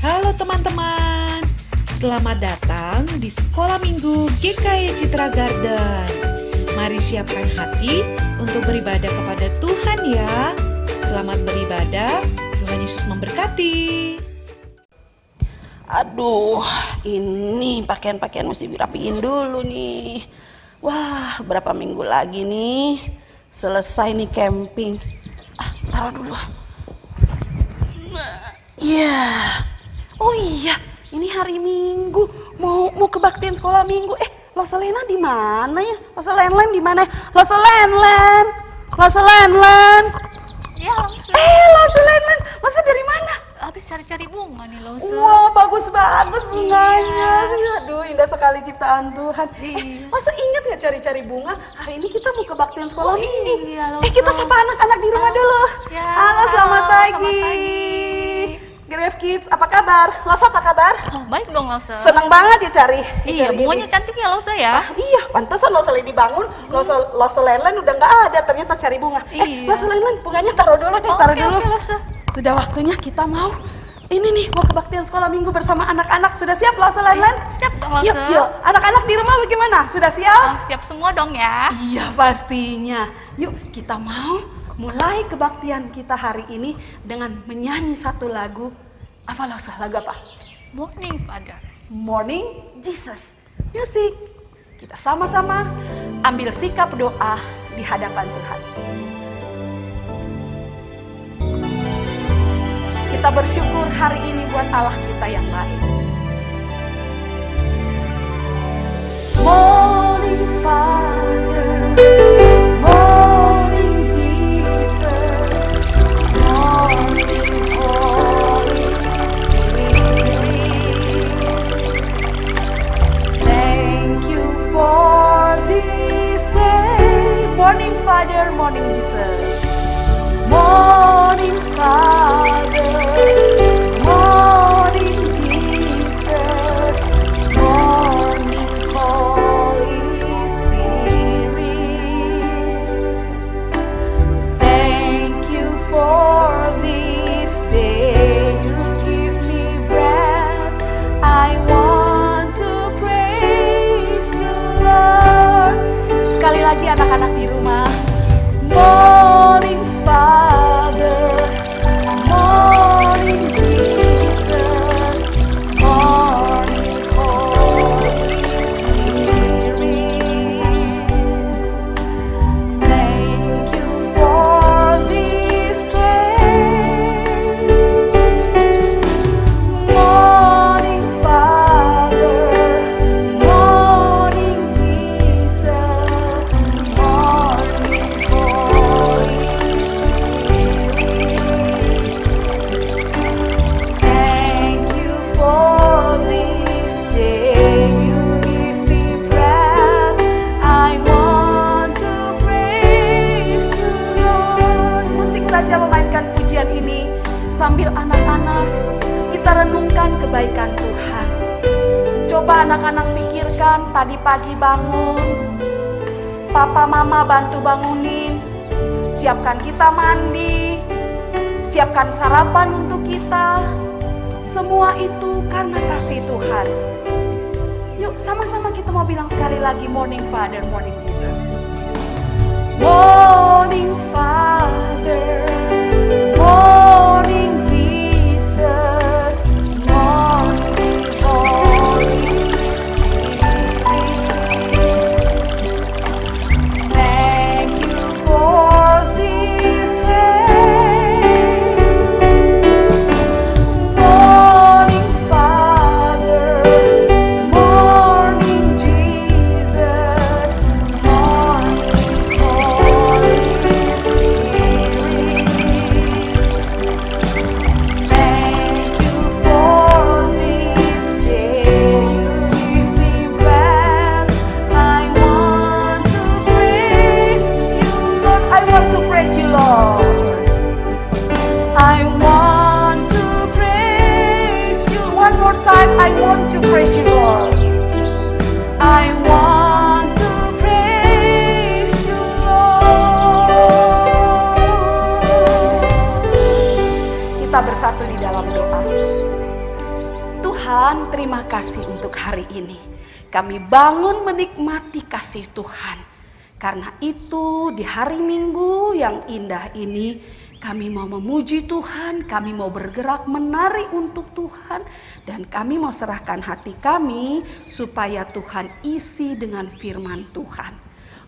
Halo teman-teman, selamat datang di Sekolah Minggu GKI Citra Garden. Mari siapkan hati untuk beribadah kepada Tuhan ya. Selamat beribadah, Tuhan Yesus memberkati. Aduh, ini pakaian-pakaian mesti dirapiin dulu nih. Wah, berapa minggu lagi nih selesai nih camping. Taruh dulu. Iya. Oh iya, ini hari Minggu. Mau kebaktian sekolah Minggu. Losa Lena di mana ya? Losa Lenlen di mana? Losa Lenlen. Ya, Losa. Losa Lenlen. Losa dari mana? Habis cari-cari bunga nih, Losa. Wah, bagus bunganya. Aduh, indah sekali ciptaan Tuhan. Masa ingat nggak cari-cari bunga? Hari ini kita mau kebaktian sekolah Minggu. Iya, Losa. Kita sapa anak-anak di rumah dulu. Ya, Halo, selamat pagi. Selamat Kids, apa kabar? Losa apa kabar? Oh, baik dong, Losa. Senang banget ya cari. Iya, bunganya cantik ya, Losa ya. Iya, pantesan Losa Leni dibangun, Losa Lenlen udah nggak ada, ternyata cari bunga. Iya. Losa Lenlen, bunganya taruh dulu deh, taruh dulu. Oke, Losa. Sudah waktunya kita mau kebaktian sekolah Minggu bersama anak-anak. Sudah siap Losa Lenlen? Siap dong, Losa. Yuk, anak-anak di rumah bagaimana? Sudah siap? Siap semua dong ya. Iya, pastinya. Yuk, kita mau mulai kebaktian kita hari ini dengan menyanyi satu lagu. Apa Losa? Lagu apa? Morning, Father. Morning Jesus. Musik. Kita sama-sama ambil sikap doa di hadapan Tuhan. Kita bersyukur hari ini buat Allah kita yang baik. Morning Father, morning Jesus, morning Holy Spirit. Thank you for this day. Morning Father, morning Jesus. Morning Father, morning Jesus, morning Holy Spirit. Thank you for this day. You give me breath. I want to praise you, Lord. Sekali lagi anak-anak di rumah. Morning Father, morning Jesus, morning Holy Spirit. Thank you for this day. Morning Father, morning Jesus, morning Holy Spirit. Thank you for this day. You give me breath. I want to praise you, Lord. Musik saja memainkan pujian ini sambil anak-anak kita renungkan kebaikan Tuhan. Coba anak-anak pikirkan tadi pagi bangun, papa mama bantu bangunin, siapkan kita mandi, siapkan sarapan untuk kita. Semua itu karena kasih Tuhan. Yuk sama-sama kita mau bilang sekali lagi, morning Father, morning Jesus. Morning Father, morning Jesus, morning Holy Spirit. Thank you for this day. Morning Father, morning Jesus, morning Holy Spirit. Thank you for this day. You give me breath. I want to praise you, Lord. I want to praise you, Lord. I want to praise you. One more time, I want to praise you, Lord. I want to praise you, Lord. Kita bersatu di dalam doa. Tuhan, terima kasih untuk hari ini. Kami bangun menikmati kasih Tuhan. Karena itu di hari Minggu yang indah ini, kami mau memuji Tuhan, kami mau bergerak menari untuk Tuhan. Dan kami mau serahkan hati kami supaya Tuhan isi dengan firman Tuhan.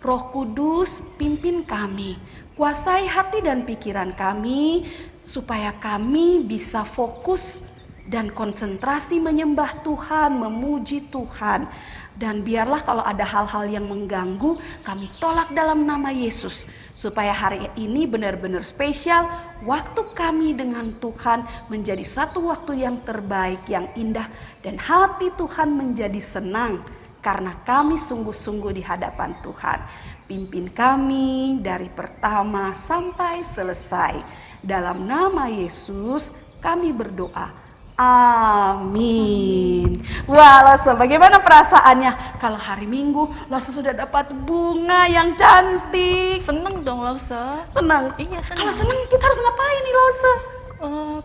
Roh Kudus pimpin kami, kuasai hati dan pikiran kami supaya kami bisa fokus dan konsentrasi menyembah Tuhan, memuji Tuhan. Dan biarlah kalau ada hal-hal yang mengganggu, kami tolak dalam nama Yesus. Supaya hari ini benar-benar spesial, waktu kami dengan Tuhan menjadi satu waktu yang terbaik, yang indah. Dan hati Tuhan menjadi senang karena kami sungguh-sungguh di hadapan Tuhan. Pimpin kami dari pertama sampai selesai. Dalam nama Yesus kami berdoa. Amin. Wah, Lose, bagaimana perasaannya kalau hari Minggu Lose sudah dapat bunga yang cantik? Seneng dong Lause. Senang? Iya, senang. Kalau senang kita harus ngapain nih, Lose?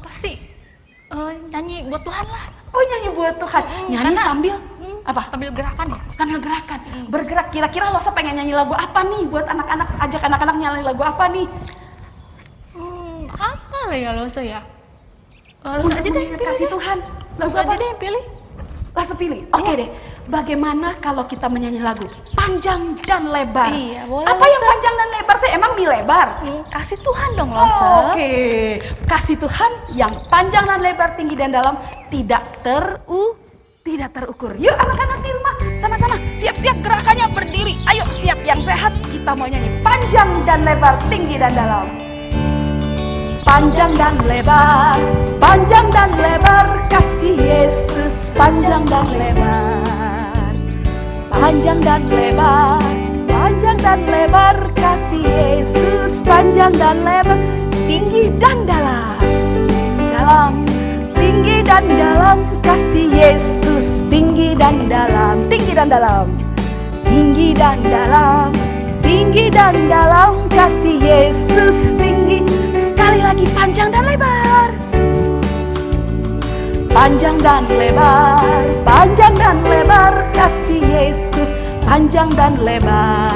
Pasti nyanyi buat Tuhan lah. Oh, nyanyi buat Tuhan. Nyanyi karena- sambil apa? Sambil gerakan ya. Sambil gerakan. Bergerak. Kira-kira Lose pengen nyanyi lagu apa nih buat anak-anak? Ajak anak-anak nyanyi lagu apa nih? Apa lah ya Lause ya? Lause Untuk aja deh mengingat pilih kasih deh. Tuhan. Lagu Lause aja apa? deh yang pilih. Lose pilih. Oke deh. Bagaimana kalau kita menyanyi lagu panjang dan lebar? Iya, boleh, Apa yang Lose. panjang dan lebar sih? Emang mie lebar? Kasih Tuhan dong Lause. Oke. Kasih Tuhan yang panjang dan lebar, tinggi dan dalam, tidak terukur. Yuk anak-anak di rumah, sama-sama siap-siap gerakannya berdiri. Ayo siap yang sehat. Kita mau nyanyi panjang dan lebar, tinggi dan dalam. Panjang dan lebar, panjang dan lebar, kasih Yesus panjang dan lebar. Panjang dan lebar, panjang dan lebar, kasih Yesus panjang dan lebar, tinggi dan dalam. Dalam, tinggi dan dalam, kasih Yesus tinggi dan dalam, tinggi dan dalam. Tinggi dan dalam, tinggi dan dalam, kasih Yesus tinggi. Sekali lagi panjang dan lebar. Panjang dan lebar, panjang dan lebar, kasih Yesus panjang dan lebar.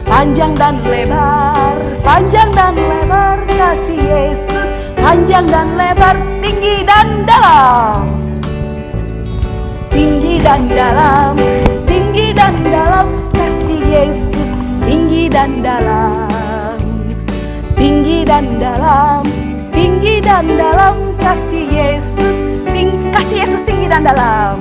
Panjang dan lebar, panjang dan lebar, kasih Yesus panjang dan lebar, tinggi dan dalam. Tinggi dan dalam, tinggi dan dalam, kasih Yesus tinggi dan dalam. Tinggi dan dalam, tinggi dan dalam, kasih Yesus tinggi dan dalam.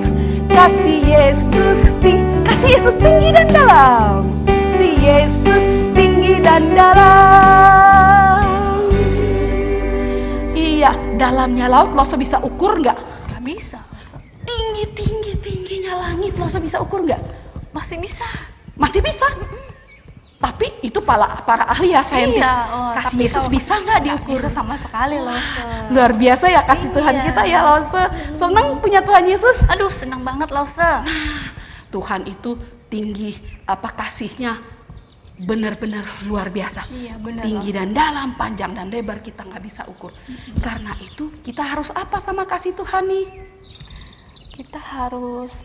Kasih Yesus tinggi dan dalam. Kasih Yesus tinggi dan dalam. Iya, dalamnya laut Lose bisa ukur nggak? Gak bisa. Tingginya langit Lose bisa ukur nggak? Masih bisa. Masih bisa. Tapi itu para ahli ya, saintis. Kasih tapi Yesus kalau bisa nggak nggak diukur? bisa sama sekali Lause. Luar biasa ya kasih Tuhan Iya. kita ya, Lose. Senang punya Tuhan Yesus. Aduh, senang banget Lause. Tuhan itu tinggi, kasihnya benar-benar luar biasa. Iya, benar, Tinggi Lause. dan dalam, panjang dan lebar, kita nggak bisa ukur. Karena itu kita harus apa sama kasih Tuhan nih? Kita harus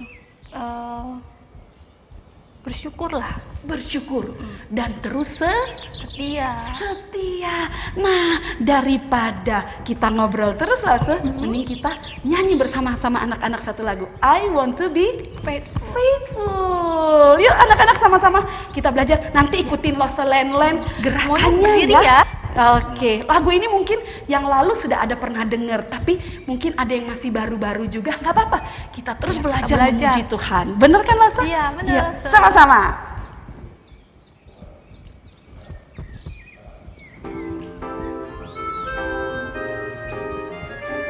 bersyukurlah, Bersyukur dan terus setia. setia. Nah, daripada kita ngobrol terus Lose, mending kita nyanyi bersama-sama anak-anak satu lagu. I want to be Faithful. faithful. Yuk anak-anak sama-sama kita belajar. Nanti ikutin Lose Len-Len gerakannya berdiri ya. ya. Oke, lagu ini mungkin yang lalu sudah ada pernah dengar, tapi mungkin ada yang masih baru-baru juga. Nggak apa-apa, kita terus Ya, belajar kita belajar. memuji Tuhan. Bener kan Lose? Iya, bener, Lose. Sama-sama.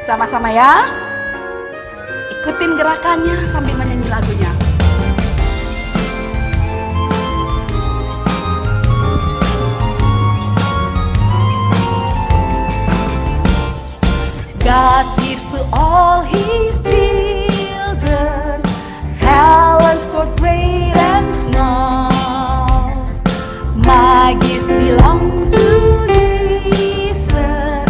Sama-sama ya. Ikutin gerakannya sambil menyanyi lagunya. God gives to all his children talents for great and small. My gifts belong to Jesus.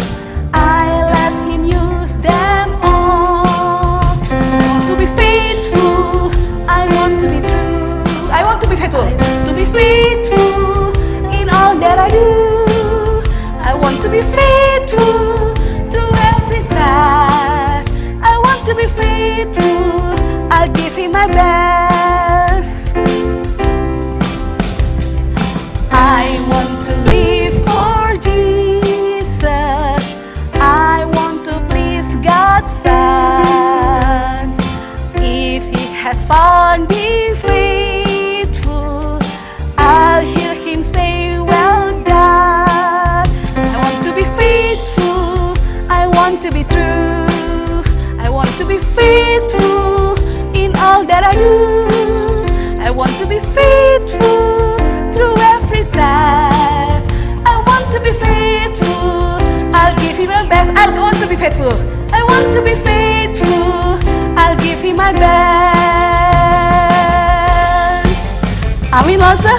I let him use them all. and be faithful. I'll hear him say, well done. I want to be faithful. I want to be true. I want to be faithful in all that I do. I want to be faithful through every task. I want to be faithful. I'll give him my best. I want to be faithful. I want to be faithful. I'll give him my best. Amin, Lose.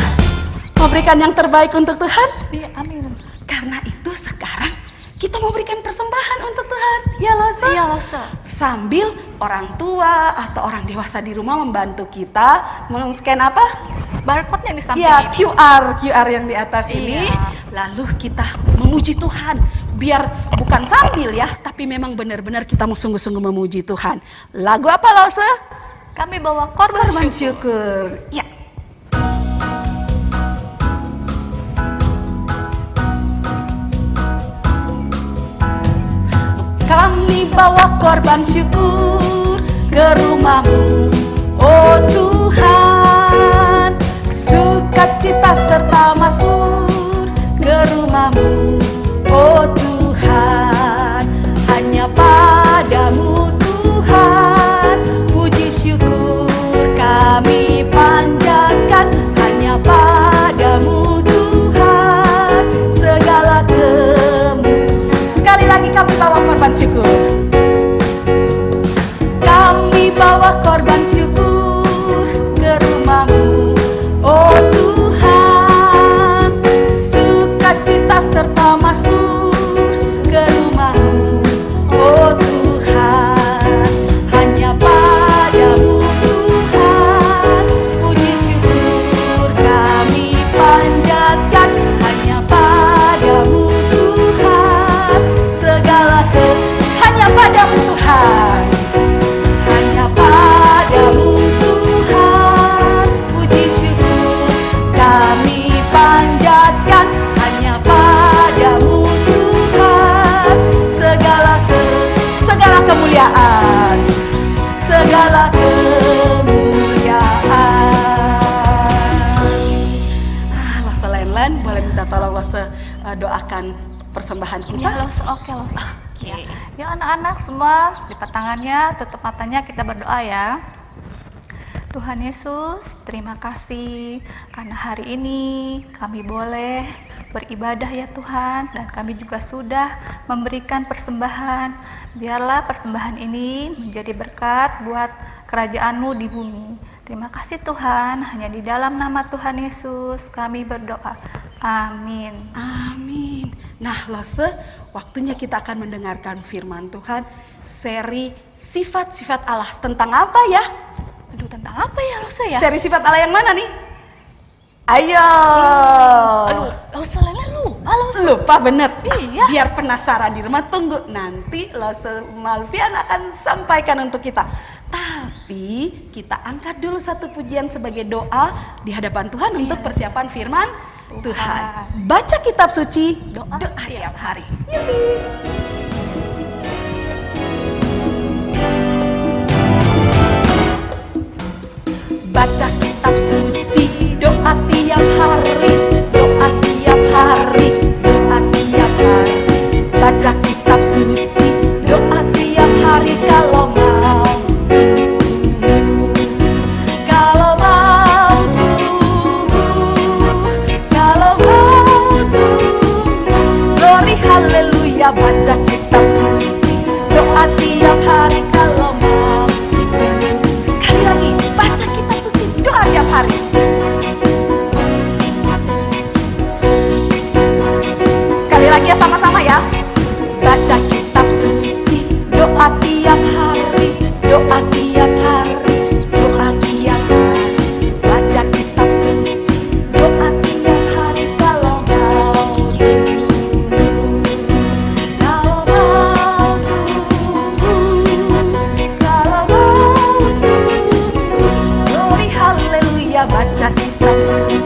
Mau berikan yang terbaik untuk Tuhan? Iya, amin. Karena itu sekarang kita mau berikan persembahan untuk Tuhan. Ya, Lose. Iya, Lose. Sambil orang tua atau orang dewasa di rumah membantu kita men-scan apa? Barcode yang di samping Ya, ini. QR yang di atas Iya. ini. Lalu kita memuji Tuhan. Biar bukan sambil ya, tapi memang benar-benar kita mau sungguh-sungguh memuji Tuhan. Lagu apa, Lose? Kami bawa korban Korban syukur. syukur. Ya. Kami bawa korban syukur ke rumah-Mu, oh Tuhan. Sukacita serta mazmur ke rumah-Mu, oh Tuhan. Hanya padamu Tuhan, puji syukur kami panjatkan. Hanya padamu Tuhan, segala sekali lagi kami bawa korban syukur. Kami bawa korban syukur ke rumah-Mu, oh Tuhan. Sukacita serta mazmur ke rumah-Mu, oh Tuhan. Hanya padamu Tuhan, puji syukur kami panjatkan. Hanya padamu Tuhan, segala hanya padamu Tuhan. Hanya padamu Tuhan, puji syukur kami panjatkan. Hanya padamu Tuhan, segala kemuliaan, segala kemuliaan. Lose Len, boleh minta tolong Lose doakan persembahan kita? Iya, Lose. Oke, Lose. Ya. Yuk anak-anak semua, lipat tangannya, tutup matanya, kita berdoa ya. Tuhan Yesus, terima kasih karena hari ini kami boleh beribadah ya Tuhan, dan kami juga sudah memberikan persembahan. Biarlah persembahan ini menjadi berkat buat kerajaan-Mu di bumi. Terima kasih Tuhan, hanya di dalam nama Tuhan Yesus kami berdoa. Amin. Amin. Nah, Lose, waktunya kita akan mendengarkan firman Tuhan, seri sifat-sifat Allah. Tentang apa ya? Aduh, tentang apa ya Lose ya? Seri sifat Allah yang mana nih? Ayo. Aduh, Lose Lele lupa Lose. Lupa bener. Iya. Biar penasaran di rumah, tunggu. Nanti Lose Malvian akan sampaikan untuk kita. Tapi kita angkat dulu satu pujian sebagai doa di hadapan Tuhan untuk persiapan firman Tuhan. Baca kitab suci, Doa tiap hari. Baca kitab suci, doa tiap hari, doa tiap hari, doa tiap hari. Baca kitab suci, doa tiap hari kalau mau. Kalau mau tumbuh, kalau mau tumbuh. Glory haleluya, baca kitab suci, doa tiap hari kalau mau. Sekali lagi, baca kitab suci, doa tiap hari. Sekali lagi ya, sama-sama ya. Baca kitab suci, doa tiap hari, doa tiap hari, doa tiap hari. Baca kitab suci, doa tiap hari kalau mau tumbuh. Kalau mau tumbuh, kalau mau tumbuh. Glory haleluya, baca kitab suci,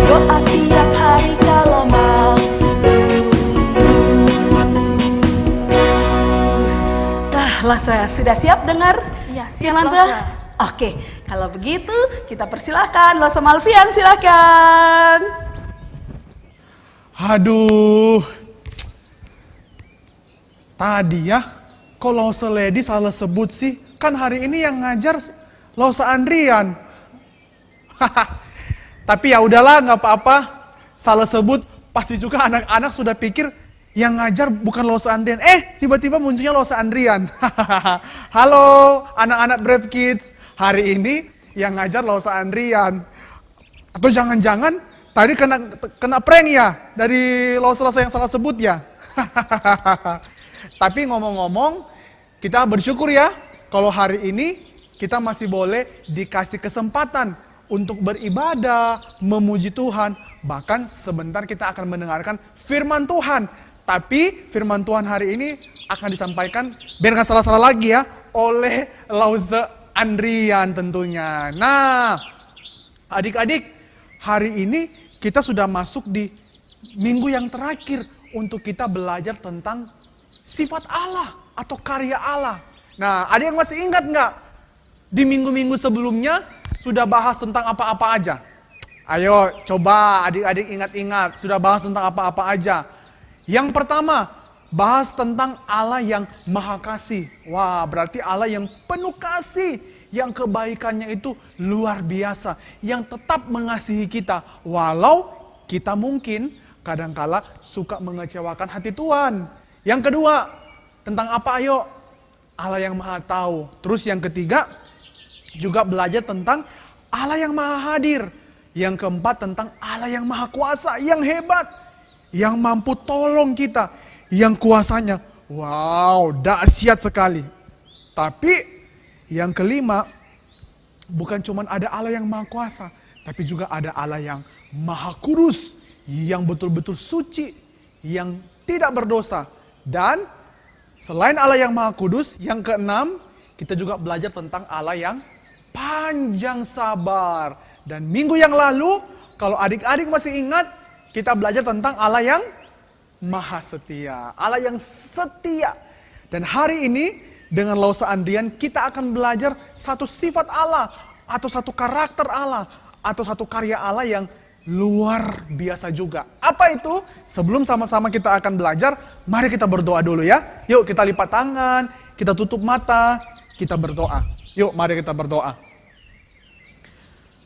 doa tiap hari kalau mau tumbuh. Lah, Lose, sudah siap dengar Iya, siap, firman Lose. Tuhan? Oke, Kalau begitu, kita persilahkan Losa Malvian, silakan. Aduh. Tadi ya, kok Losa Lady salah sebut sih? Kan hari ini yang ngajar Losa Andrian. Tapi ya udahlah, nggak apa-apa. Salah sebut, pasti juga anak-anak sudah pikir yang ngajar bukan Losa Andrian. Tiba-tiba munculnya Losa Andrian. Halo, anak-anak Brave Kids. Hari ini yang ngajar Losa Andrian. Atau jangan-jangan tadi kena prank ya dari Losa-Losa yang salah sebut ya. Tapi ngomong-ngomong, kita bersyukur ya kalau hari ini kita masih boleh dikasih kesempatan untuk beribadah, memuji Tuhan. Bahkan sebentar kita akan mendengarkan firman Tuhan. Tapi firman Tuhan hari ini akan disampaikan, biar nggak salah-salah lagi ya, oleh Losa Andrian tentunya. Nah, adik-adik, hari ini kita sudah masuk di minggu yang terakhir untuk kita belajar tentang sifat Allah atau karya Allah. Nah, ada yang masih ingat nggak? Di minggu-minggu sebelumnya sudah bahas tentang apa-apa aja? Ayo, coba adik-adik ingat-ingat, sudah bahas tentang apa-apa aja. Yang pertama, bahas tentang Allah yang Maha Kasih. Wah, berarti Allah yang penuh kasih, yang kebaikannya itu luar biasa, yang tetap mengasihi kita, walau kita mungkin kadangkala suka mengecewakan hati Tuhan. Yang kedua, tentang apa ayo? Allah yang Maha Tahu. Terus yang ketiga, juga belajar tentang Allah yang Maha Hadir. Yang keempat, tentang Allah yang Maha Kuasa, yang hebat, yang mampu tolong kita, yang kuasanya, wow, dahsyat sekali. Tapi yang kelima, bukan cuma ada Allah yang Maha Kuasa, tapi juga ada Allah yang Maha Kudus, yang betul-betul suci, yang tidak berdosa. Dan selain Allah yang Maha Kudus, yang keenam, kita juga belajar tentang Allah yang panjang sabar. Dan minggu yang lalu, kalau adik-adik masih ingat, kita belajar tentang Allah yang Maha Setia. Allah yang setia. Dan hari ini, dengan Losa Andrian, kita akan belajar satu sifat Allah, atau satu karakter Allah, atau satu karya Allah yang luar biasa juga. Apa itu? Sebelum sama-sama kita akan belajar, mari kita berdoa dulu ya. Yuk kita lipat tangan, kita tutup mata, kita berdoa. Yuk mari kita berdoa.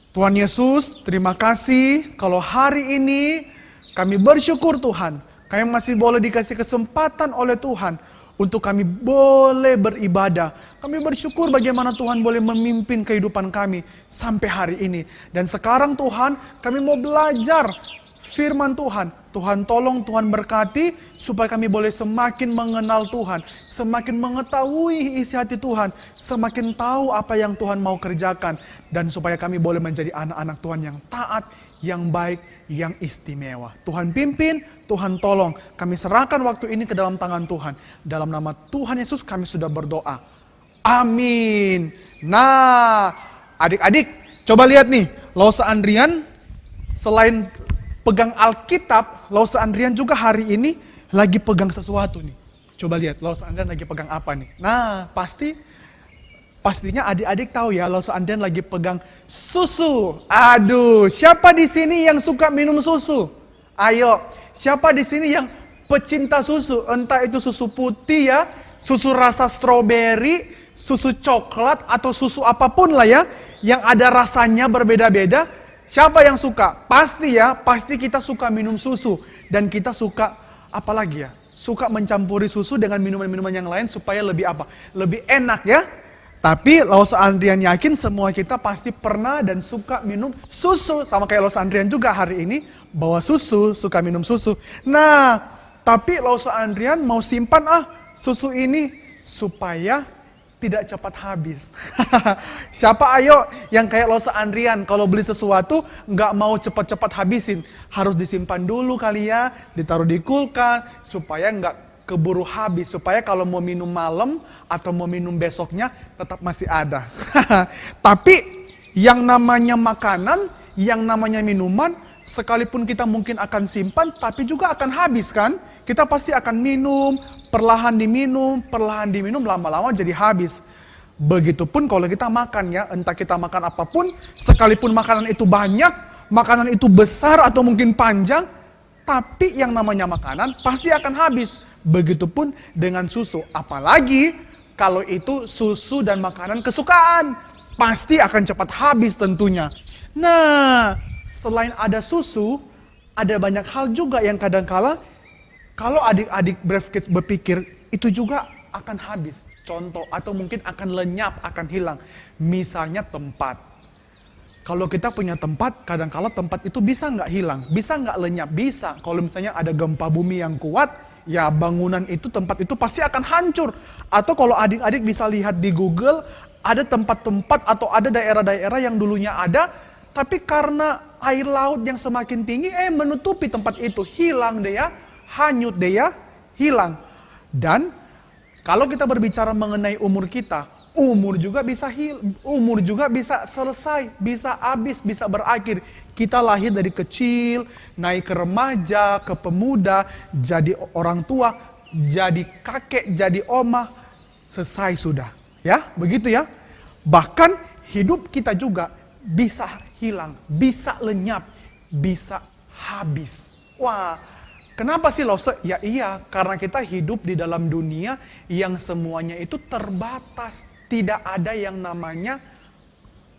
Tuhan Yesus, terima kasih kalau hari ini kami bersyukur Tuhan. Kami masih boleh dikasih kesempatan oleh Tuhan untuk kami boleh beribadah. Kami bersyukur bagaimana Tuhan boleh memimpin kehidupan kami sampai hari ini. Dan sekarang Tuhan, kami mau belajar firman Tuhan. Tuhan tolong, Tuhan berkati, supaya kami boleh semakin mengenal Tuhan, semakin mengetahui isi hati Tuhan, semakin tahu apa yang Tuhan mau kerjakan. Dan supaya kami boleh menjadi anak-anak Tuhan yang taat, yang baik, yang istimewa. Tuhan pimpin, Tuhan tolong. Kami serahkan waktu ini ke dalam tangan Tuhan. Dalam nama Tuhan Yesus kami sudah berdoa. Amin. Nah, adik-adik, coba lihat nih. Losa Andrian, selain pegang Alkitab, Losa Andrian juga hari ini lagi pegang sesuatu nih. Coba lihat, Losa Andrian lagi pegang apa nih? Nah, pastinya adik-adik tahu ya, Losa Andrian lagi pegang susu. Aduh, siapa di sini yang suka minum susu? Ayo, siapa di sini yang pecinta susu? Entah itu susu putih ya, susu rasa stroberi, susu coklat, atau susu apapun lah ya, yang ada rasanya berbeda-beda. Siapa yang suka? Pasti ya, pasti kita suka minum susu. Dan kita suka, apa lagi ya? Suka mencampuri susu dengan minuman-minuman yang lain supaya lebih apa? Lebih enak ya. Tapi Losa Andrian yakin semua kita pasti pernah dan suka minum susu. Sama kayak Losa Andrian juga hari ini bawa susu, suka minum susu. Nah, tapi Losa Andrian mau simpan susu ini supaya tidak cepat habis. Siapa ayo yang kayak Losa Andrian kalau beli sesuatu nggak mau cepat-cepat habisin. Harus disimpan dulu kali ya, ditaruh di kulkas supaya nggak keburu habis, supaya kalau mau minum malam atau mau minum besoknya tetap masih ada. Tapi yang namanya makanan, yang namanya minuman, sekalipun kita mungkin akan simpan, tapi juga akan habis kan? Kita pasti akan minum, perlahan diminum, lama-lama jadi habis. Begitupun kalau kita makan ya, entah kita makan apapun, sekalipun makanan itu banyak, makanan itu besar atau mungkin panjang, tapi yang namanya makanan pasti akan habis. Begitupun dengan susu, apalagi kalau itu susu dan makanan kesukaan, pasti akan cepat habis tentunya. Nah, selain ada susu, ada banyak hal juga yang kadangkala kalau adik-adik Brave Kids berpikir itu juga akan habis. Contoh, atau mungkin akan lenyap, akan hilang. Misalnya tempat. Kalau kita punya tempat, kadang-kala tempat itu bisa nggak hilang, bisa nggak lenyap, bisa. Kalau misalnya ada gempa bumi yang kuat, ya bangunan itu, tempat itu pasti akan hancur. Atau kalau adik-adik bisa lihat di Google, ada tempat-tempat atau ada daerah-daerah yang dulunya ada, tapi karena air laut yang semakin tinggi, menutupi tempat itu, hilang deh ya, hanyut deh ya, hilang. Dan kalau kita berbicara mengenai umur kita, umur juga bisa selesai, bisa habis, bisa berakhir. Kita lahir dari kecil, naik ke remaja, ke pemuda, jadi orang tua, jadi kakek, jadi oma, selesai sudah. Ya, begitu ya. Bahkan hidup kita juga bisa hilang, bisa lenyap, bisa habis. Wah, kenapa sih Lose? Ya iya, karena kita hidup di dalam dunia yang semuanya itu terbatas. Tidak ada yang namanya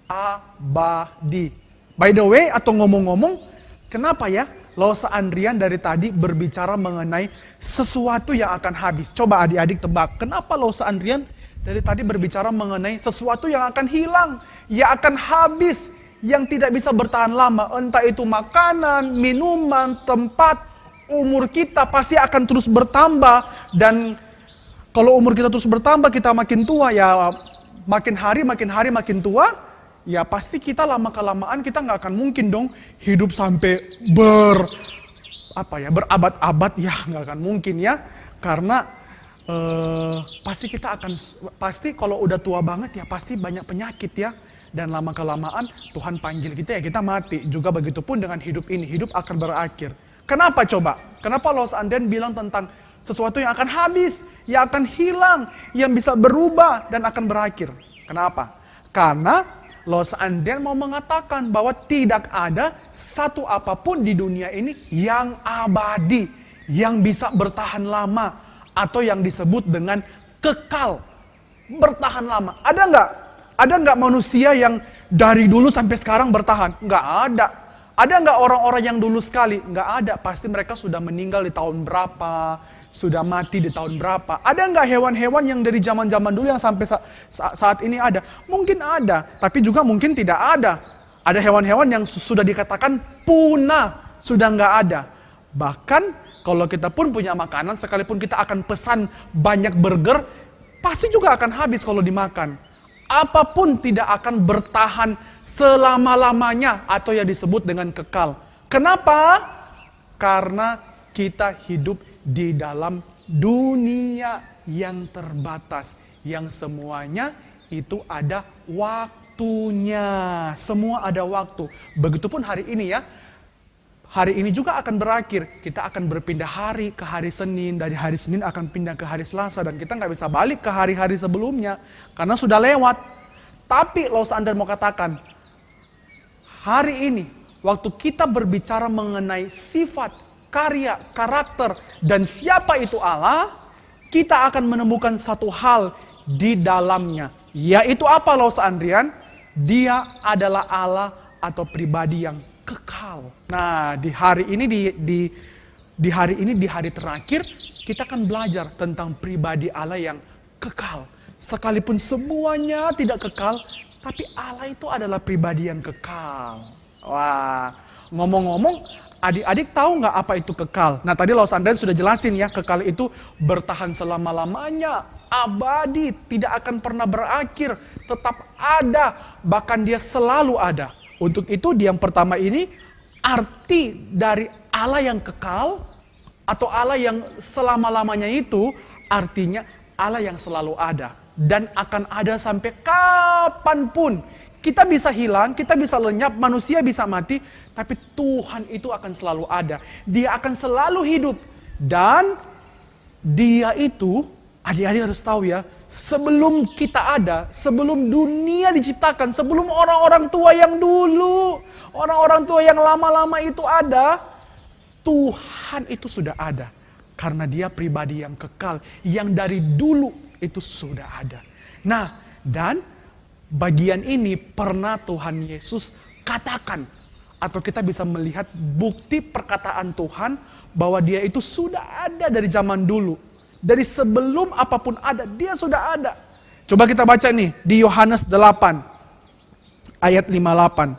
abadi. By the way, atau ngomong-ngomong, kenapa ya Lose Andrian dari tadi berbicara mengenai sesuatu yang akan habis? Coba adik-adik tebak, kenapa Lose Andrian dari tadi berbicara mengenai sesuatu yang akan hilang, yang akan habis, yang tidak bisa bertahan lama. Entah itu makanan, minuman, tempat, umur kita pasti akan terus bertambah. Dan kalau umur kita terus bertambah, kita makin tua ya, makin hari makin tua, ya pasti kita lama-kelamaan kita nggak akan mungkin dong hidup sampai berabad-abad, ya nggak akan mungkin ya. Karena pasti kalau udah tua banget ya pasti banyak penyakit ya. Dan lama-kelamaan Tuhan panggil kita ya kita mati. Juga begitupun dengan hidup ini, hidup akan berakhir. Kenapa coba? Kenapa Lose Andrian bilang tentang sesuatu yang akan habis, yang akan hilang, yang bisa berubah dan akan berakhir? Kenapa? Karena Lose Andrian mau mengatakan bahwa tidak ada satu apapun di dunia ini yang abadi, yang bisa bertahan lama, atau yang disebut dengan kekal, bertahan lama. Ada nggak? Ada nggak manusia yang dari dulu sampai sekarang bertahan? Nggak ada. Ada nggak orang-orang yang dulu sekali? Nggak ada. Pasti mereka sudah meninggal di tahun berapa, sudah mati di tahun berapa. Ada nggak hewan-hewan yang dari zaman-zaman dulu yang sampai saat ini ada? Mungkin ada, tapi juga mungkin tidak ada. Ada hewan-hewan yang sudah dikatakan punah, sudah nggak ada. Bahkan kalau kita pun punya makanan, sekalipun kita akan pesan banyak burger, pasti juga akan habis kalau dimakan. Apapun tidak akan bertahan selama-lamanya atau yang disebut dengan kekal. Kenapa? Karena kita hidup di dalam dunia yang terbatas, yang semuanya itu ada waktunya. Semua ada waktu. Begitupun hari ini ya. Hari ini juga akan berakhir. Kita akan berpindah hari ke hari Senin. Dari hari Senin akan pindah ke hari Selasa. Dan kita nggak bisa balik ke hari-hari sebelumnya. Karena sudah lewat. Tapi Lose Andrian mau katakan, hari ini, waktu kita berbicara mengenai sifat, karya, karakter, dan siapa itu Allah, kita akan menemukan satu hal di dalamnya. Yaitu apa Lose Andrian? Dia adalah Allah atau pribadi yang kekal. Nah, di hari ini, di hari terakhir, kita akan belajar tentang pribadi Allah yang kekal. Sekalipun semuanya tidak kekal, tapi Allah itu adalah pribadi yang kekal. Wah, ngomong-ngomong, adik-adik tahu nggak apa itu kekal? Nah, tadi Lose Andrian sudah jelasin ya, kekal itu bertahan selama-lamanya, abadi, tidak akan pernah berakhir, tetap ada, bahkan dia selalu ada. Untuk itu, di yang pertama ini, arti dari Allah yang kekal, atau Allah yang selama-lamanya itu, artinya Allah yang selalu ada. Dan akan ada sampai kapanpun. Kita bisa hilang, kita bisa lenyap, manusia bisa mati, tapi Tuhan itu akan selalu ada. Dia akan selalu hidup. Dan dia itu, adik-adik harus tahu ya, sebelum kita ada, sebelum dunia diciptakan, sebelum orang-orang tua yang dulu, orang-orang tua yang lama-lama itu ada, Tuhan itu sudah ada. Karena dia pribadi yang kekal, yang dari dulu itu sudah ada. Nah, dan bagian ini pernah Tuhan Yesus katakan, atau kita bisa melihat bukti perkataan Tuhan bahwa dia itu sudah ada dari zaman dulu. Dari sebelum apapun ada, dia sudah ada. Coba kita baca nih di Yohanes 8 ayat 58.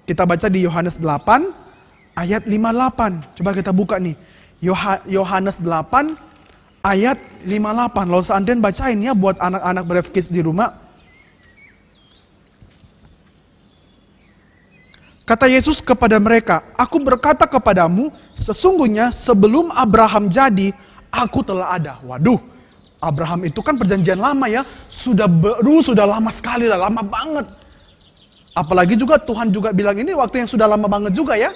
Kita baca di Yohanes 8 ayat 58. Coba kita buka nih. Yohanes 8 ayat 58. Lalu seandainya bacain ya buat anak-anak Brave Kids di rumah. Kata Yesus kepada mereka, "Aku berkata kepadamu, sesungguhnya sebelum Abraham jadi, aku telah ada." Waduh, Abraham itu kan perjanjian lama ya. Sudah lama sekali lah, lama banget. Apalagi juga Tuhan juga bilang ini waktu yang sudah lama banget juga ya.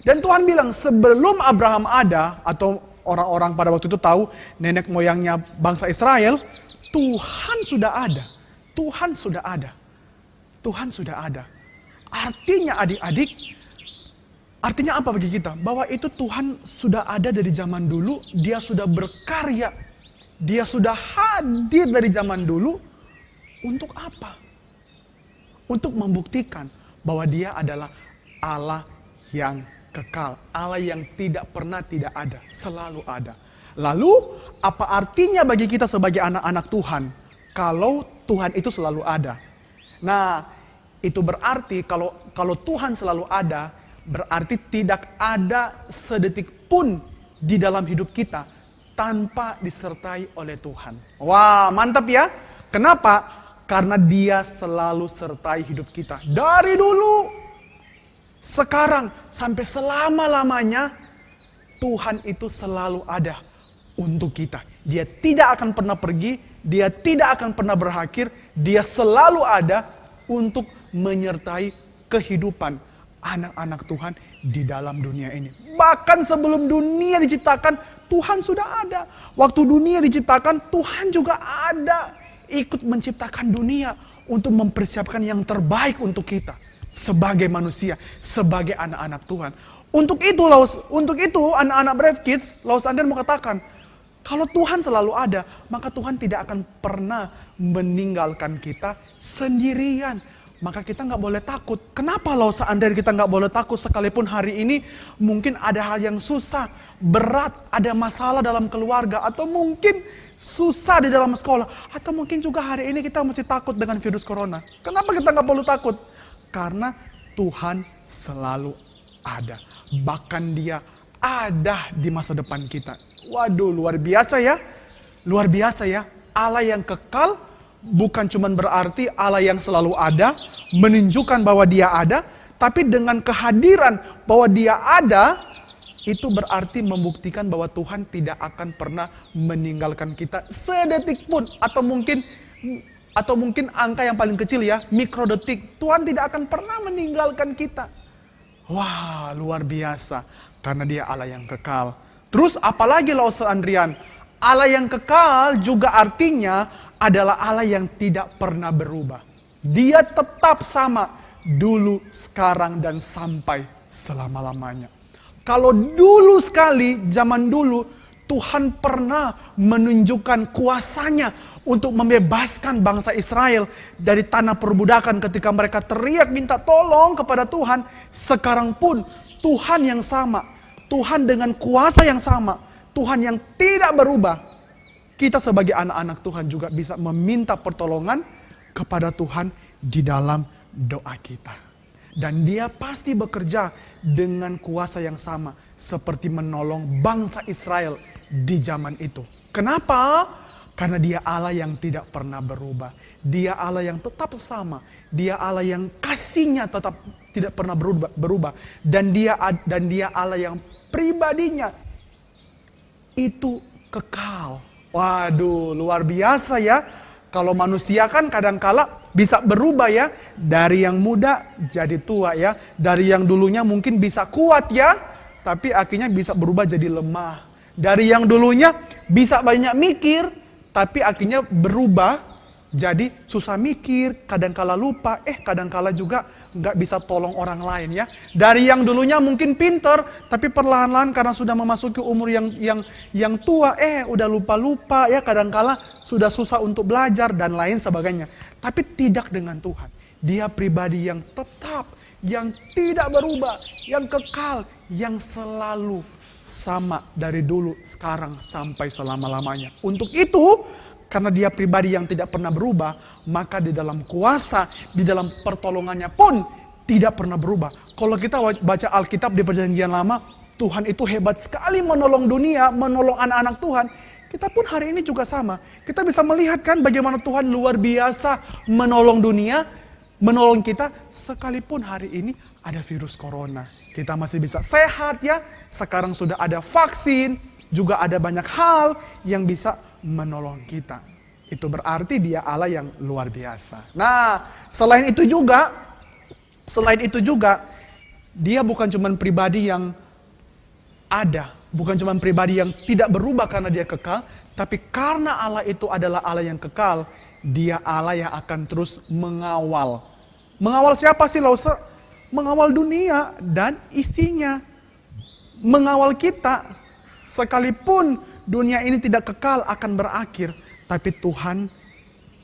Dan Tuhan bilang sebelum Abraham ada, atau orang-orang pada waktu itu tahu nenek moyangnya bangsa Israel, Tuhan sudah ada. Tuhan sudah ada. Tuhan sudah ada. Artinya adik-adik, artinya apa bagi kita? Bahwa itu Tuhan sudah ada dari zaman dulu, dia sudah berkarya, dia sudah hadir dari zaman dulu. Untuk apa? Untuk membuktikan bahwa dia adalah Allah yang kekal, Allah yang tidak pernah tidak ada, selalu ada. Lalu apa artinya bagi kita sebagai anak-anak Tuhan kalau Tuhan itu selalu ada? Nah, itu berarti kalau Tuhan selalu ada, berarti tidak ada sedetik pun di dalam hidup kita tanpa disertai oleh Tuhan. Wah, mantap ya. Kenapa? Karena dia selalu sertai hidup kita. Dari dulu, sekarang, sampai selama-lamanya, Tuhan itu selalu ada untuk kita. Dia tidak akan pernah pergi, dia tidak akan pernah berakhir, dia selalu ada untuk menyertai kehidupan anak-anak Tuhan di dalam dunia ini. Bahkan sebelum dunia diciptakan, Tuhan sudah ada. Waktu dunia diciptakan, Tuhan juga ada. Ikut menciptakan dunia untuk mempersiapkan yang terbaik untuk kita. Sebagai manusia, sebagai anak-anak Tuhan. Untuk itu anak-anak Brave Kids, Laus Anden mau katakan, kalau Tuhan selalu ada, maka Tuhan tidak akan pernah meninggalkan kita sendirian. Maka kita nggak boleh takut. Kenapa loh seandainya kita nggak boleh takut sekalipun hari ini mungkin ada hal yang susah, berat, ada masalah dalam keluarga, atau mungkin susah di dalam sekolah, atau mungkin juga hari ini kita masih takut dengan virus corona. Kenapa kita nggak perlu takut? Karena Tuhan selalu ada. Bahkan dia ada di masa depan kita. Waduh, luar biasa ya. Luar biasa ya. Allah yang kekal bukan cuma berarti Allah yang selalu ada, menunjukkan bahwa dia ada, tapi dengan kehadiran bahwa dia ada, itu berarti membuktikan bahwa Tuhan tidak akan pernah meninggalkan kita sedetik pun. Atau mungkin angka yang paling kecil ya, mikrodetik. Tuhan tidak akan pernah meninggalkan kita. Wah, luar biasa. Karena dia Allah yang kekal. Terus apalagi Lausel Andrian? Allah yang kekal juga artinya adalah Allah yang tidak pernah berubah. Dia tetap sama dulu, sekarang, dan sampai selama-lamanya. Kalau dulu sekali, zaman dulu, Tuhan pernah menunjukkan kuasanya untuk membebaskan bangsa Israel dari tanah perbudakan ketika mereka teriak minta tolong kepada Tuhan. Sekarang pun Tuhan yang sama, Tuhan dengan kuasa yang sama, Tuhan yang tidak berubah. Kita sebagai anak-anak Tuhan juga bisa meminta pertolongan kepada Tuhan di dalam doa kita. Dan dia pasti bekerja dengan kuasa yang sama seperti menolong bangsa Israel di zaman itu. Kenapa? Karena dia Allah yang tidak pernah berubah. Dia Allah yang tetap sama. Dia Allah yang kasihnya tetap tidak pernah berubah. Dan dia Allah yang pribadinya itu kekal. Waduh, luar biasa ya. Kalau manusia kan kadangkala bisa berubah ya. Dari yang muda jadi tua ya. Dari yang dulunya mungkin bisa kuat ya, tapi akhirnya bisa berubah jadi lemah. Dari yang dulunya bisa banyak mikir, tapi akhirnya berubah Jadi susah mikir, kadangkala lupa, kadangkala juga nggak bisa tolong orang lain ya. Dari yang dulunya mungkin pinter, tapi perlahan-lahan karena sudah memasuki umur yang tua, udah lupa-lupa ya, kadangkala sudah susah untuk belajar dan lain sebagainya. Tapi tidak dengan Tuhan. Dia pribadi yang tetap, yang tidak berubah, yang kekal, yang selalu sama dari dulu, sekarang, sampai selama-lamanya. Untuk itu, karena dia pribadi yang tidak pernah berubah, maka di dalam kuasa, di dalam pertolongannya pun tidak pernah berubah. Kalau kita baca Alkitab di Perjanjian Lama, Tuhan itu hebat sekali menolong dunia, menolong anak-anak Tuhan. Kita pun hari ini juga sama. Kita bisa melihat kan bagaimana Tuhan luar biasa menolong dunia, menolong kita, sekalipun hari ini ada virus corona. Kita masih bisa sehat ya. Sekarang sudah ada vaksin, juga ada banyak hal yang bisa menolong kita. Itu berarti dia Allah yang luar biasa. Nah, selain itu juga, dia bukan cuma pribadi yang ada, bukan cuma pribadi yang tidak berubah karena dia kekal, tapi karena Allah itu adalah Allah yang kekal, dia Allah yang akan terus mengawal. Mengawal siapa sih, Lause? Mengawal dunia dan isinya. Mengawal kita. Sekalipun dunia ini tidak kekal akan berakhir, tapi Tuhan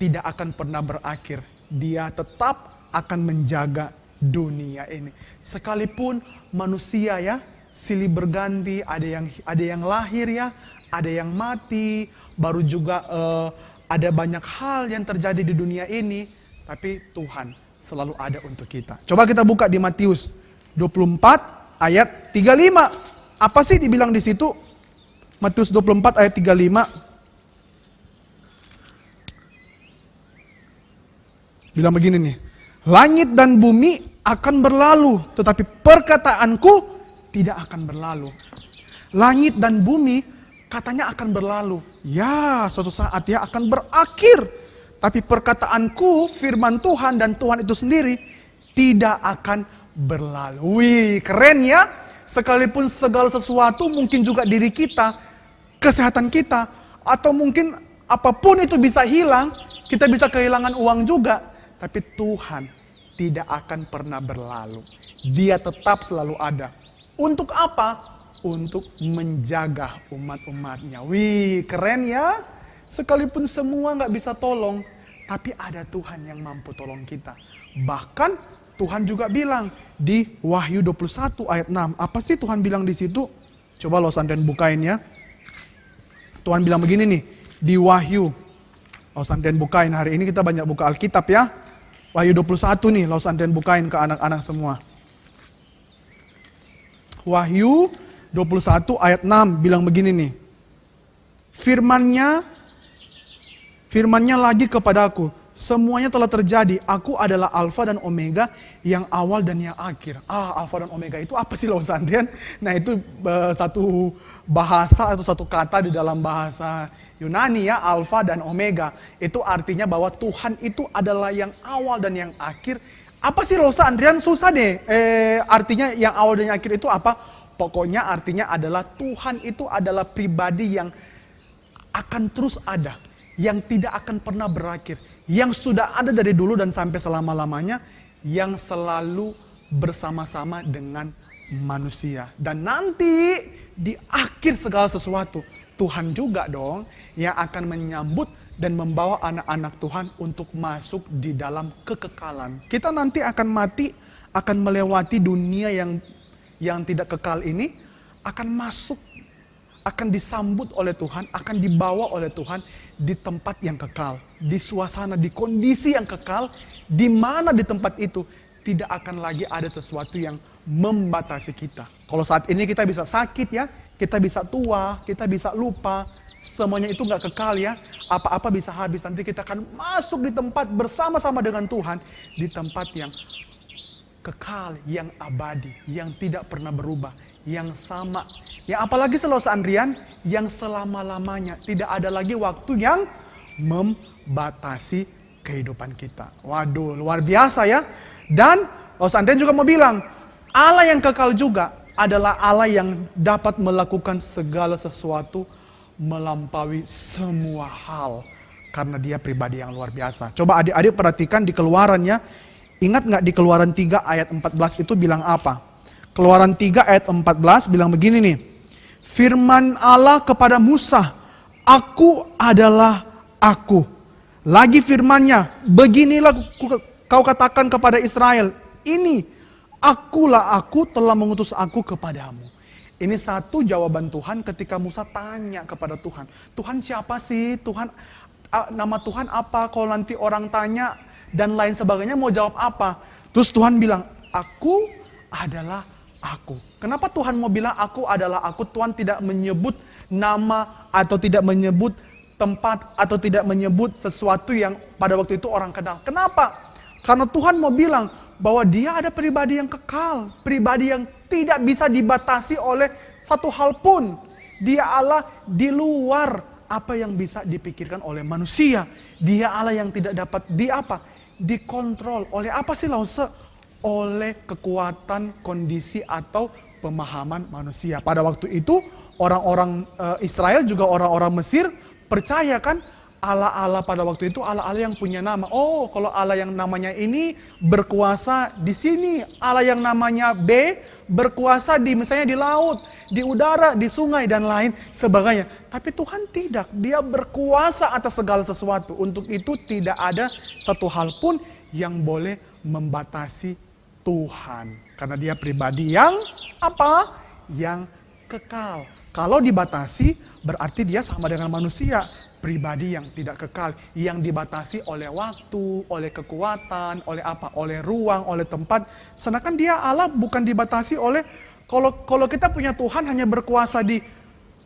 tidak akan pernah berakhir. Dia tetap akan menjaga dunia ini. Sekalipun manusia ya, silih berganti, ada yang lahir ya, ada yang mati, baru juga ada banyak hal yang terjadi di dunia ini, tapi Tuhan selalu ada untuk kita. Coba kita buka di Matius 24 ayat 35. Apa sih dibilang di situ? Matius 24 ayat 35. Bilang begini nih. Langit dan bumi akan berlalu, tetapi perkataanku tidak akan berlalu. Langit dan bumi katanya akan berlalu. Ya, suatu saat ya akan berakhir. Tapi perkataanku, firman Tuhan dan Tuhan itu sendiri tidak akan berlalu. Wih, keren ya. Sekalipun segala sesuatu, mungkin juga diri kita, kesehatan kita, atau mungkin apapun itu bisa hilang, kita bisa kehilangan uang juga, tapi Tuhan tidak akan pernah berlalu. Dia tetap selalu ada. Untuk apa? Untuk menjaga umat-umatnya. Wih, keren ya. Sekalipun semua gak bisa tolong, tapi ada Tuhan yang mampu tolong kita. Bahkan Tuhan juga bilang di Wahyu 21 ayat 6. Apa sih Tuhan bilang di situ? Coba lo santen bukain ya. Tuhan bilang begini nih, di Wahyu. Lo santen bukain, hari ini kita banyak buka Alkitab ya. Wahyu 21 nih, lo santen bukain ke anak-anak semua. Wahyu 21 ayat 6 bilang begini nih. Firman-Nya lagi kepadaku, semuanya telah terjadi. Aku adalah Alfa dan Omega, yang awal dan yang akhir. Alfa dan Omega itu apa sih Lo Sandrian? Nah itu satu bahasa atau satu kata di dalam bahasa Yunani ya, Alfa dan Omega. Itu artinya bahwa Tuhan itu adalah yang awal dan yang akhir. Apa sih Rosa Andrian? Susah deh. Artinya yang awal dan yang akhir itu apa? Pokoknya artinya adalah Tuhan itu adalah pribadi yang akan terus ada, yang tidak akan pernah berakhir, yang sudah ada dari dulu dan sampai selama-lamanya, yang selalu bersama-sama dengan manusia. Dan nanti di akhir segala sesuatu, Tuhan juga dong yang akan menyambut dan membawa anak-anak Tuhan untuk masuk di dalam kekekalan. Kita nanti akan mati, akan melewati dunia yang tidak kekal ini, akan masuk, akan disambut oleh Tuhan, akan dibawa oleh Tuhan di tempat yang kekal, di suasana, di kondisi yang kekal, di mana di tempat itu tidak akan lagi ada sesuatu yang membatasi kita. Kalau saat ini kita bisa sakit ya, kita bisa tua, kita bisa lupa, semuanya itu gak kekal ya. Apa-apa bisa habis, nanti kita akan masuk di tempat bersama-sama dengan Tuhan, di tempat yang kekal, yang abadi, yang tidak pernah berubah, yang sama. Ya apalagi selalu seandrian, yang selama-lamanya. Tidak ada lagi waktu yang membatasi kehidupan kita. Waduh, luar biasa ya. Dan Los Andrian juga mau bilang, Allah yang kekal juga adalah Allah yang dapat melakukan segala sesuatu melampaui semua hal. karena dia pribadi yang luar biasa. Coba adik-adik perhatikan di Keluarannya. Ingat nggak di Keluaran 3 ayat 14 itu bilang apa? Keluaran 3 ayat 14 bilang begini nih. Firman Allah kepada Musa, Aku adalah Aku. Lagi firman-Nya, beginilah kau katakan kepada Israel, ini akulah aku telah mengutus aku kepadamu. Ini satu jawaban Tuhan ketika Musa tanya kepada Tuhan. Tuhan siapa sih? Tuhan, nama Tuhan apa? Kalau nanti orang tanya dan lain sebagainya mau jawab apa? Terus Tuhan bilang, aku adalah aku. Kenapa Tuhan mau bilang aku adalah aku? Tuhan tidak menyebut nama atau tidak menyebut tempat atau tidak menyebut sesuatu yang pada waktu itu orang kenal. Kenapa? Karena Tuhan mau bilang bahwa dia ada pribadi yang kekal, pribadi yang tidak bisa dibatasi oleh satu hal pun. Dia Allah di luar apa yang bisa dipikirkan oleh manusia. Dia Allah yang tidak dapat dikontrol oleh apa sih Lause? Oleh kekuatan, kondisi atau pemahaman manusia. Pada waktu itu orang-orang Israel juga orang-orang Mesir percaya kan Allah-Allah pada waktu itu Allah-Allah yang punya nama. Oh, kalau Allah yang namanya ini berkuasa di sini, Allah yang namanya B berkuasa di misalnya di laut, di udara, di sungai dan lain sebagainya. Tapi Tuhan tidak, Dia berkuasa atas segala sesuatu. Untuk itu tidak ada satu hal pun yang boleh membatasi Tuhan. Karena Dia pribadi yang apa? Yang kekal. Kalau dibatasi berarti Dia sama dengan manusia. Pribadi yang tidak kekal, yang dibatasi oleh waktu, oleh kekuatan, oleh apa? Oleh ruang, oleh tempat. Sedangkan Dia Allah bukan dibatasi oleh kalau kita punya Tuhan hanya berkuasa di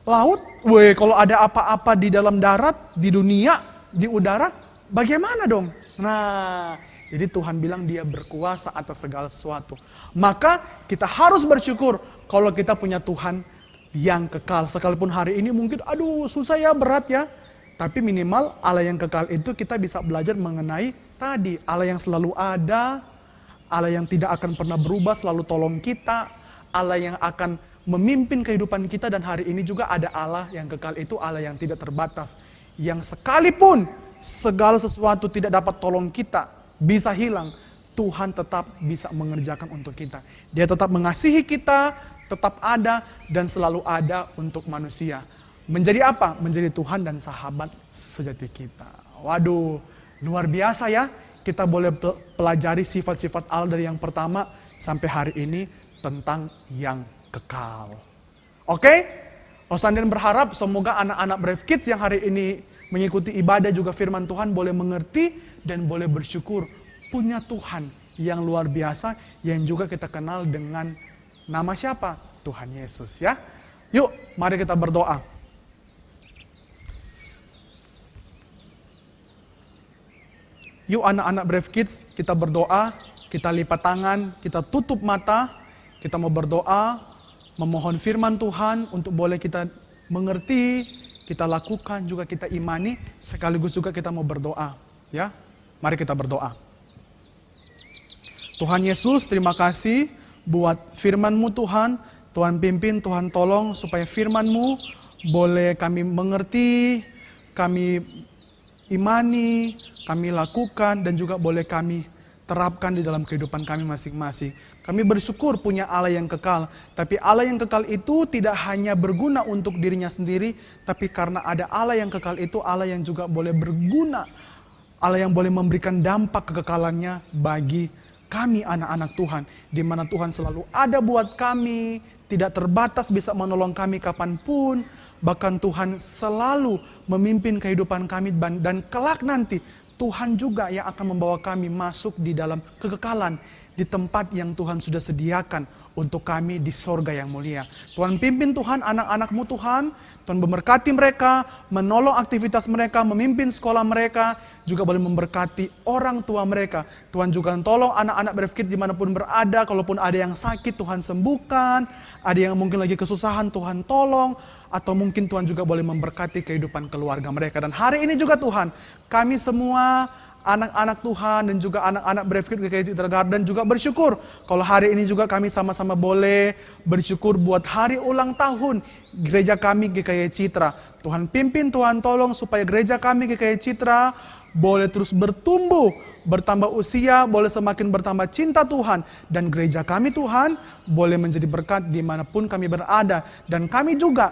laut, kalau ada apa-apa di dalam darat, di dunia, di udara, bagaimana dong? Nah, jadi Tuhan bilang Dia berkuasa atas segala sesuatu. Maka kita harus bersyukur kalau kita punya Tuhan yang kekal. Sekalipun hari ini mungkin aduh susah ya, berat ya. Tapi minimal Allah yang kekal itu kita bisa belajar mengenai tadi. Allah yang selalu ada, Allah yang tidak akan pernah berubah, selalu tolong kita. Allah yang akan memimpin kehidupan kita, dan hari ini juga ada Allah yang kekal itu Allah yang tidak terbatas. Yang sekalipun segala sesuatu tidak dapat tolong kita, bisa hilang, Tuhan tetap bisa mengerjakan untuk kita. Dia tetap mengasihi kita, tetap ada dan selalu ada untuk manusia. Menjadi apa? Menjadi Tuhan dan sahabat sejati kita. Waduh, luar biasa ya. Kita boleh pelajari sifat-sifat Allah dari yang pertama sampai hari ini tentang yang kekal. Oke? Osandian berharap semoga anak-anak Brave Kids yang hari ini mengikuti ibadah juga firman Tuhan boleh mengerti dan boleh bersyukur punya Tuhan yang luar biasa yang juga kita kenal dengan nama siapa? Tuhan Yesus ya. Yuk, mari kita berdoa. Yuk anak-anak Brave Kids, kita berdoa, kita lipat tangan, kita tutup mata, kita mau berdoa, memohon firman Tuhan untuk boleh kita mengerti, kita lakukan, juga kita imani, sekaligus juga kita mau berdoa. Ya, mari kita berdoa. Tuhan Yesus, terima kasih buat firman-Mu Tuhan. Tuhan pimpin, Tuhan tolong supaya firman-Mu boleh kami mengerti, kami imani, kami lakukan, dan juga boleh kami terapkan di dalam kehidupan kami masing-masing. Kami bersyukur punya Allah yang kekal, tapi Allah yang kekal itu tidak hanya berguna untuk dirinya sendiri, tapi karena ada Allah yang kekal itu, Allah yang juga boleh berguna, Allah yang boleh memberikan dampak kekekalannya bagi kami anak-anak Tuhan, di mana Tuhan selalu ada buat kami, tidak terbatas bisa menolong kami kapanpun, bahkan Tuhan selalu memimpin kehidupan kami, dan kelak nanti Tuhan juga yang akan membawa kami masuk di dalam kekekalan, di tempat yang Tuhan sudah sediakan untuk kami di sorga yang mulia. Tuhan pimpin Tuhan anak-anak-Mu Tuhan, Tuhan memberkati mereka, menolong aktivitas mereka, memimpin sekolah mereka, juga boleh memberkati orang tua mereka. Tuhan juga tolong anak-anak Brave Kids dimanapun berada, kalaupun ada yang sakit Tuhan sembuhkan, ada yang mungkin lagi kesusahan Tuhan tolong, atau mungkin Tuhan juga boleh memberkati kehidupan keluarga mereka. Dan hari ini juga Tuhan, kami semua anak-anak Tuhan dan juga anak-anak Brave Kids GKI Citra Garden juga bersyukur kalau hari ini juga kami sama-sama boleh bersyukur buat hari ulang tahun gereja kami GKI Citra. Tuhan pimpin, Tuhan tolong supaya gereja kami GKI Citra boleh terus bertumbuh, bertambah usia, boleh semakin bertambah cinta Tuhan. Dan gereja kami Tuhan boleh menjadi berkat dimanapun kami berada. Dan kami juga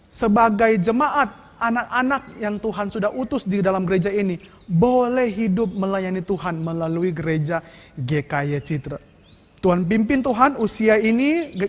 sebagai jemaat, anak-anak yang Tuhan sudah utus di dalam gereja ini, boleh hidup melayani Tuhan melalui gereja GKI Citra. Tuhan pimpin Tuhan usia ini,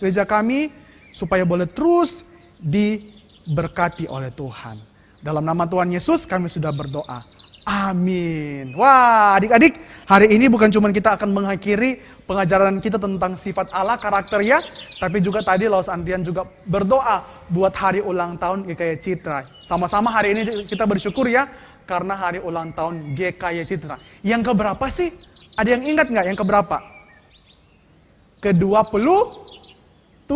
gereja kami, supaya boleh terus diberkati oleh Tuhan. Dalam nama Tuhan Yesus kami sudah berdoa. Amin. Wah, adik-adik, hari ini bukan cuma kita akan mengakhiri pengajaran kita tentang sifat Allah, karakternya, tapi juga tadi Laos Andrian juga berdoa buat hari ulang tahun GKI Citra. Sama-sama hari ini kita bersyukur ya, karena hari ulang tahun GKI Citra. Yang keberapa sih? Ada yang ingat nggak yang keberapa? Ke-27.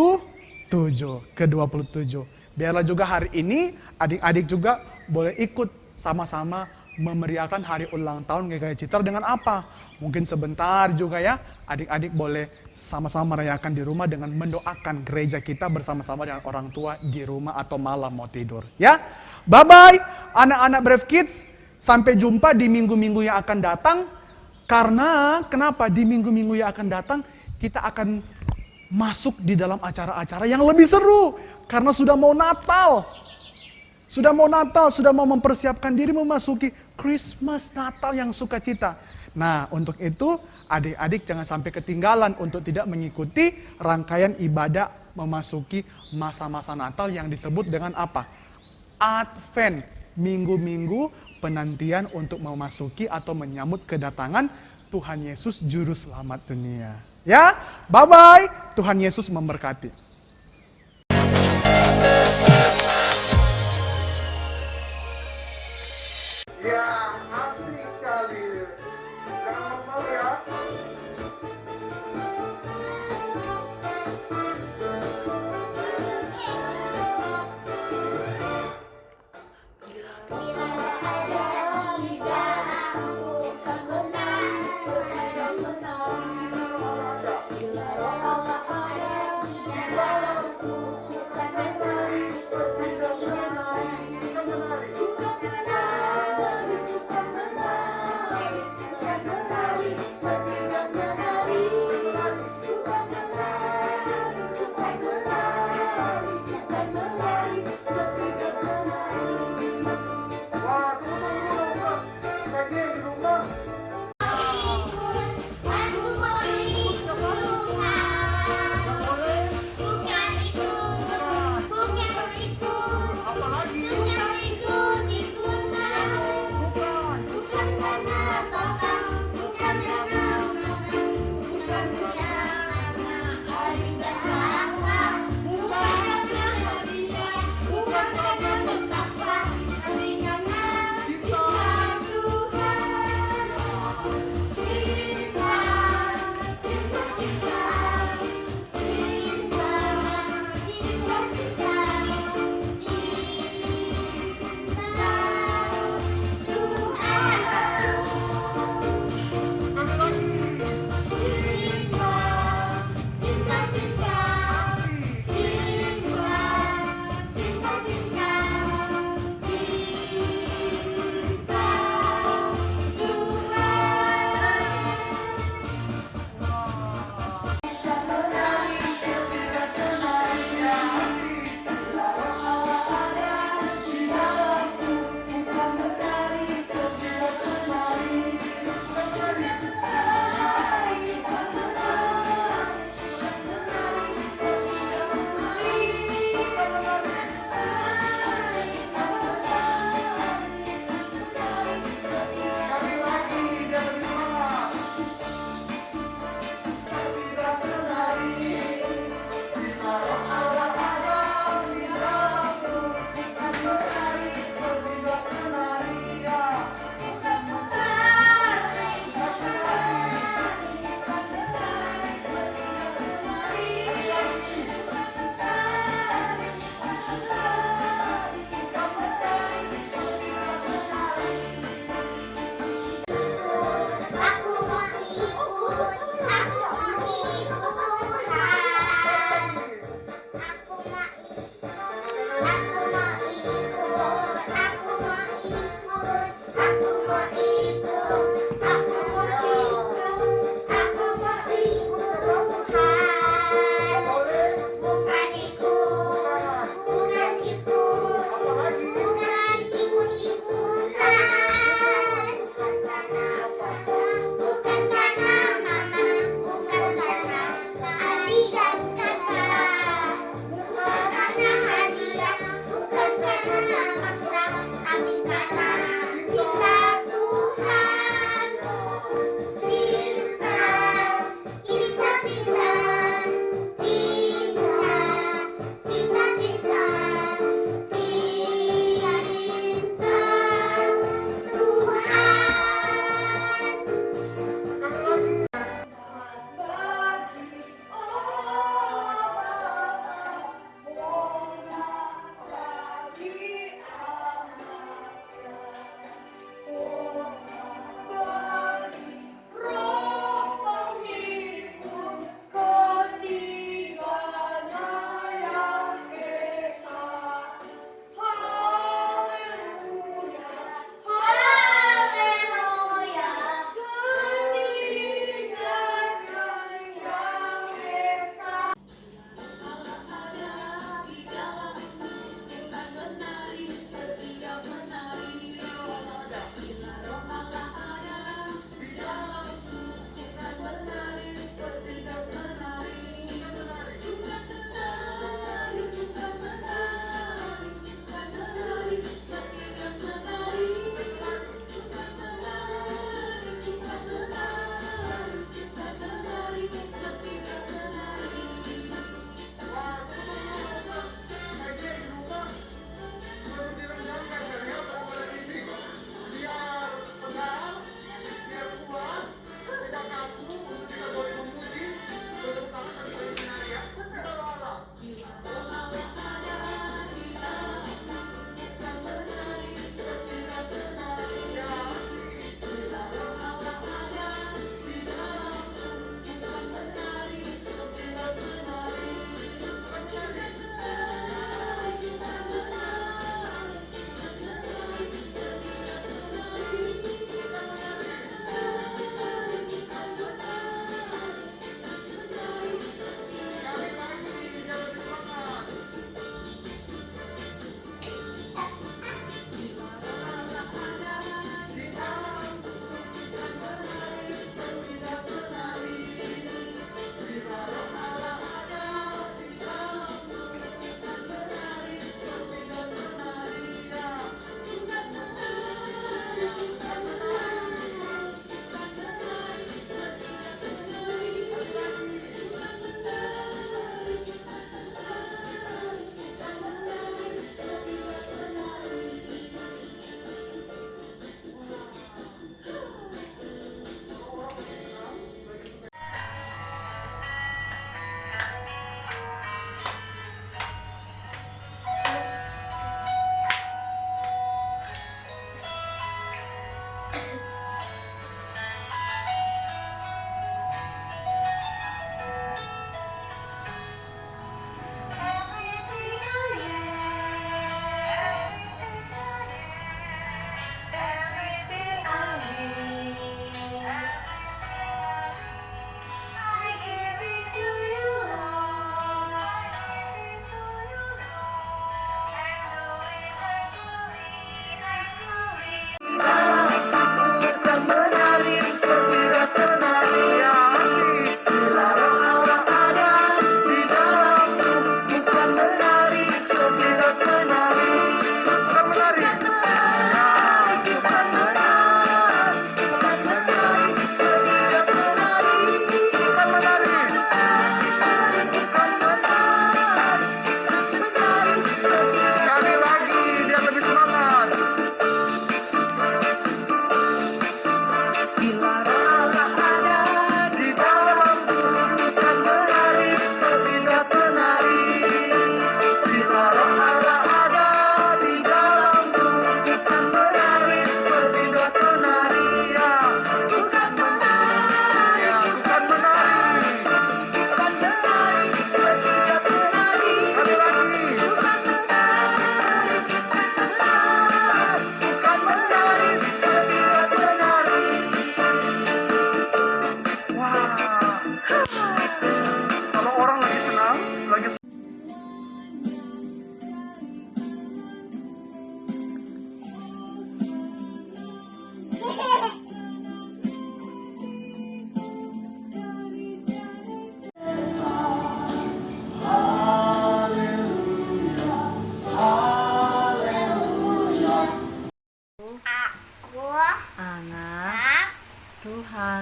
Ke-27. Biarlah juga hari ini adik-adik juga boleh ikut sama-sama memeriahkan hari ulang tahun GKI Citra dengan apa? Mungkin sebentar juga ya, adik-adik boleh sama-sama merayakan di rumah dengan mendoakan gereja kita bersama-sama dengan orang tua di rumah atau malam mau tidur. Ya, bye-bye anak-anak Brave Kids, sampai jumpa di minggu-minggu yang akan datang. Karena, kenapa? Di minggu-minggu yang akan datang, kita akan masuk di dalam acara-acara yang lebih seru. Karena sudah mau Natal. Sudah mau Natal, sudah mau mempersiapkan diri memasuki Christmas, Natal yang sukacita. Nah, untuk itu adik-adik jangan sampai ketinggalan untuk tidak mengikuti rangkaian ibadah memasuki masa-masa Natal yang disebut dengan apa? Advent, minggu-minggu penantian untuk memasuki atau menyambut kedatangan Tuhan Yesus Juru Selamat dunia. Ya, bye-bye. Tuhan Yesus memberkati. Ya, asik sekali. Jangan malu ya. Bila ada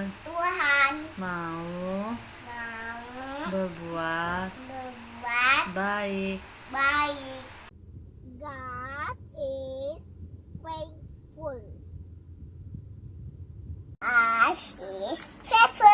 Tuhan mau mau berbuat berbuat baik. baik. God is faithful. As is faithful.